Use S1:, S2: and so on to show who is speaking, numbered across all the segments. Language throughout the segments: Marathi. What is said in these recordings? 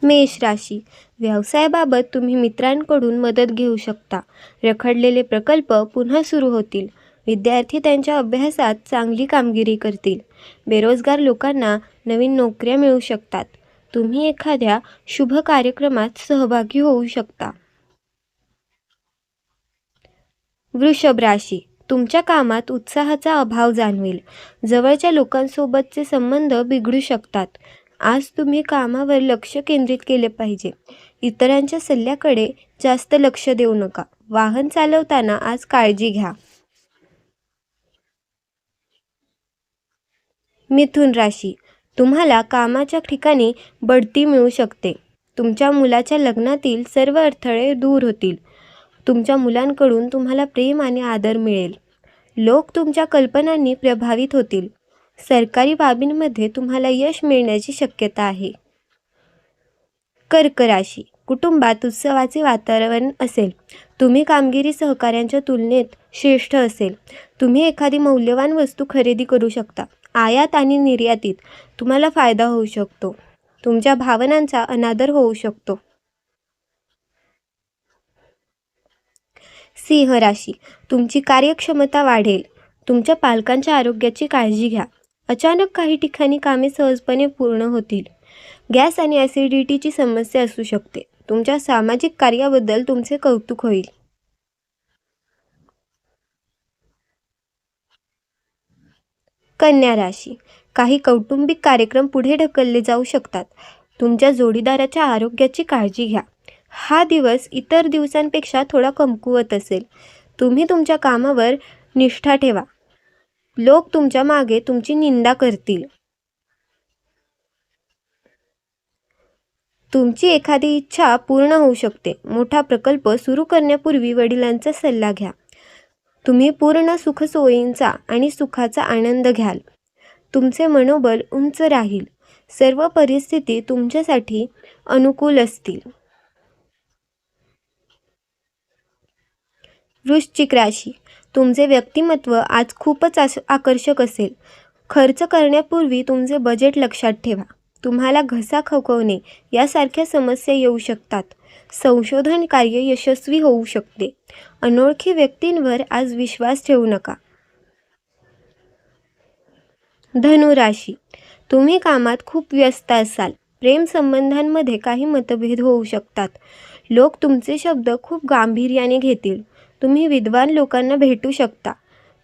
S1: मेष राशी, व्यवसायाबाबत तुम्ही मित्रांकडून मदत घेऊ शकता. रखडलेले प्रकल्प पुन्हा सुरू होतील. विद्यार्थी त्यांच्या अभ्यासात चांगली कामगिरी करतील. बेरोजगार लोकांना नवीन नोकऱ्या मिळू शकतात. तुम्ही एखाद्या शुभ कार्यक्रमात सहभागी होऊ शकता. वृषभ राशी, तुमच्या कामात उत्साहाचा अभाव जाणवेल. जवळच्या लोकांसोबतचे संबंध बिघडू शकतात. आज तुम्ही कामावर लक्ष केंद्रित केले पाहिजे. इतरांच्या सल्ल्याकडे जास्त लक्ष देऊ नका. वाहन चालवताना आज काळजी घ्या. मिथुन राशी, तुम्हाला कामाच्या ठिकाणी बढती मिळू शकते. तुमच्या मुलाच्या लग्नातील सर्व अडथळे दूर होतील. तुमच्या मुलांकडून तुम्हाला प्रेम आणि आदर मिळेल. लोक तुमच्या कल्पनांनी प्रभावित होतील. सरकारी बाबींमध्ये तुम्हाला यश मिळण्याची शक्यता आहे. कर्क राशी, कुटुंबात उत्सवाचे वातावरण असेल. तुम्ही कामगिरी सहकाऱ्यांच्या तुलनेत श्रेष्ठ असेल. तुम्ही एखादी मौल्यवान वस्तू खरेदी करू शकता. आयात आणि निर्यातीत तुम्हाला फायदा होऊ शकतो. तुमच्या भावनांचा अनादर होऊ शकतो. सिंह राशी, तुमची कार्यक्षमता वाढेल. तुमच्या पालकांच्या आरोग्याची काळजी घ्या. अचानक काही ठिकाणी कामे सहजपणे पूर्ण होतील. गॅस आणि ॲसिडिटीची समस्या असू शकते. तुमच्या सामाजिक कार्याबद्दल तुमचे कौतुक होईल. कन्या राशी, काही कौटुंबिक कार्यक्रम पुढे ढकलले जाऊ शकतात. तुमच्या जोडीदाराच्या आरोग्याची काळजी घ्या. हा दिवस इतर दिवसांपेक्षा थोडा कमकुवत असेल. तुम्ही तुमच्या कामावर निष्ठा ठेवा. लोक तुमच्या मागे तुमची निंदा करतील. तुमची एखादी इच्छा पूर्ण होऊ शकते. मोठा प्रकल्प सुरू करण्यापूर्वी वडिलांचा सल्ला घ्या. तुम्ही पूर्ण सुखसोयींचा आणि सुखाचा आनंद घ्याल. तुमचे मनोबल उंच राहील. सर्व परिस्थिती तुमच्यासाठी अनुकूल असतील. वृश्चिक राशी, तुमचे व्यक्तिमत्व आज खूपच आकर्षक असेल. खर्च करण्यापूर्वी तुमचे बजेट लक्षात ठेवा. तुम्हाला घसा खवखवणे यासारख्या समस्या येऊ शकतात. संशोधन कार्य यशस्वी होऊ शकते. अनोळखी व्यक्तींवर आज विश्वास ठेवू नका. धनु राशी, तुम्ही कामात खूप व्यस्त असाल. प्रेम संबंधांमध्ये काही मतभेद होऊ शकतात. लोक तुमचे शब्द खूप गांभीर्याने घेतील. तुम्ही विद्वान लोकांना भेटू शकता.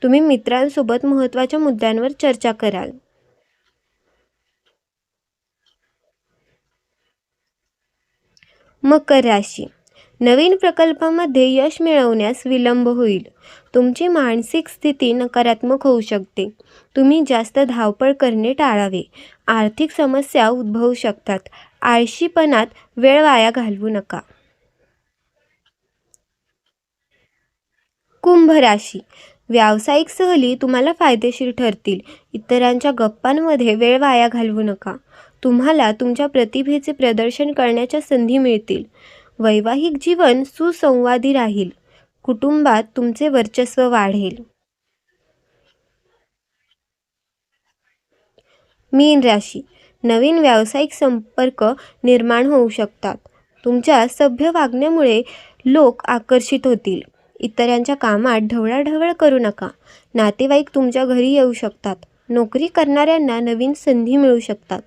S1: तुम्ही मित्रांसोबत महत्त्वाच्या मुद्द्यांवर चर्चा कराल. मकर राशी, नवीन प्रकल्पामध्ये यश मिळवण्यास विलंब होईल. तुमची मानसिक स्थिती नकारात्मक होऊ शकते. तुम्ही जास्त धावपळ करणे टाळावे. आर्थिक समस्या उद्भवू शकतात. आळशीपणात वेळ वाया घालवू नका. कुंभ राशी, व्यावसायिक सहली तुम्हाला फायदेशीर ठरतील. इतरांच्या गप्पांमध्ये वेळ वाया घालवू नका. तुम्हाला तुमच्या प्रतिभेचे प्रदर्शन करण्याच्या संधी मिळतील. वैवाहिक जीवन सुसंवादी राहील. कुटुंबात तुमचे वर्चस्व वाढेल. मीन राशी, नवीन व्यावसायिक संपर्क निर्माण होऊ शकतात. तुमच्या सभ्य वागण्यामुळे लोक आकर्षित होतील. इतरांच्या कामात ढवळाढवळ करू नका. नातेवाईक तुमच्या घरी येऊ शकतात. नोकरी करणाऱ्यांना नवीन संधी मिळू शकतात.